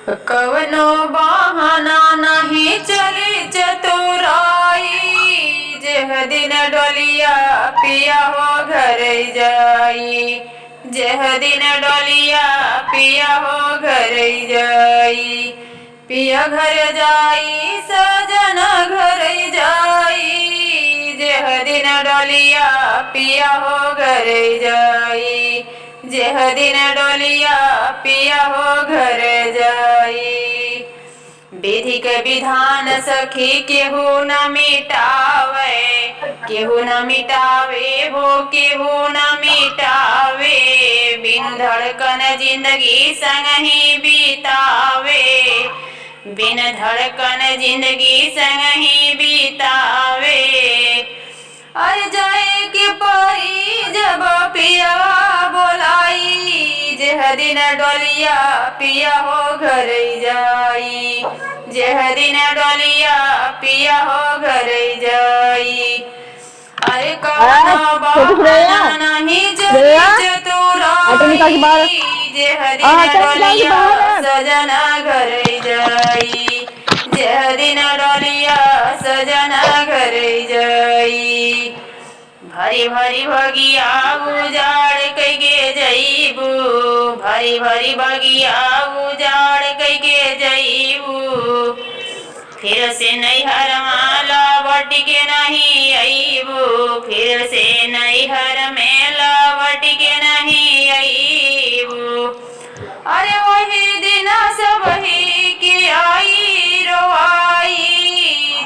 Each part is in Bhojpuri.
कवनो बहाना नहीं चली चतुराई, जेह दिन डोलिया पिया हो घर जाई, जेह दिन डोलिया पिया हो घर जाई। पिया घर जाई सजन घर जाई, जेह दिन डोलिया पिया हो घर जाई, जेह दिन डोलिया पिया हो घर जाई। विधि के विधान सखी केहू न मिटावे, केहू न मिटावे हो केहू न मिटावे, बिन धड़कन जिंदगी संग ही बितावे, बिन धड़कन जिंदगी संग ही बितावे। अरे जाए के परी जब पिया बोलाई, जेह दिन डोलिया पिया हो घर जाई, जेह दिन डोलिया पिया हो घर जाई। अरे कवनो बहाना नहीं चली चतुराई, जेह दिन डोलिया सजना घर जाई, जेह दिन डोलिया सजना घर जाई। भरी भरी बगिया उजाड़ कैके जईबू, भरी भरी बगिया उजाड़ कैके जईबू, फिर से नैहर माला लौट के नहीं अईबू, फिर से नैहर में लौट के नहीं अईबू। अरे वही दिन सब ही की आई रोआई,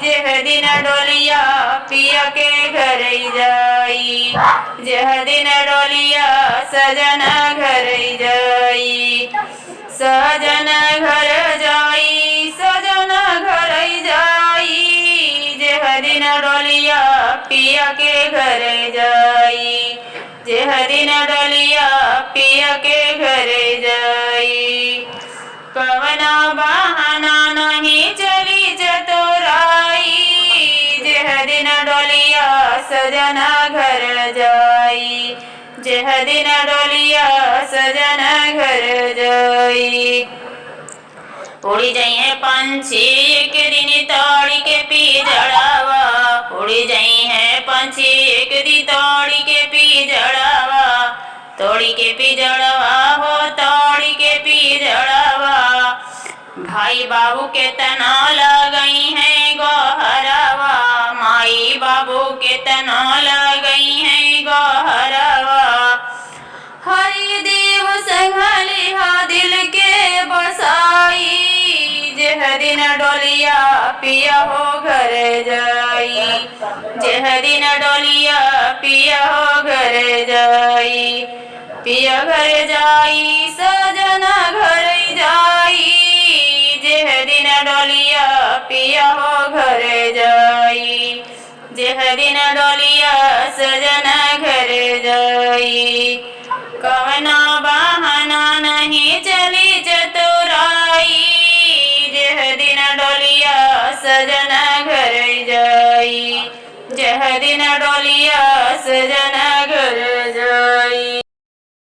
जेह दिन डोलिया पिया के घर जाई, जेह दिन डोलिया सजना घर जाई, सजना घर जाई, सजना घर जाई, जेह दिन डोलिया पिया के घर जाई, जेह दिन डोलिया पिया के घर जाई। कवना बहाना नहीं चली चतुराई, जेह दिन डोलिया सजना घर जाई, जेह दिन डोलिया सजना घर जाई। उड़ी जाई है पंछी एक दिन तोड़ी के पिजड़ावा, उड़ी जाई है पंछी एक दिन तोड़ी के पिजड़ावा, तोड़ी के पिजड़वा हो तोड़ी के पिजड़वा। भाई बाबू के तना लगई है गोहरवा, माई बाबू के तना लगई है गोहरवा। हरि देव संघलिहा दिल के बसाई, जेह दिन डोलिया पिया हो घर जाई, जेह दिन डोलिया पिया हो घर जाई। पिया घर जाई सजना घर जाई, जेह दिन डोलिया पिया हो घर जाई, जेह दिन डोलिया सजना घर जाई। कवना बहाना नहीं चली चतुराई, जेह दिन डोलिया सजना घर जाई, जेह दिन डोलिया सजना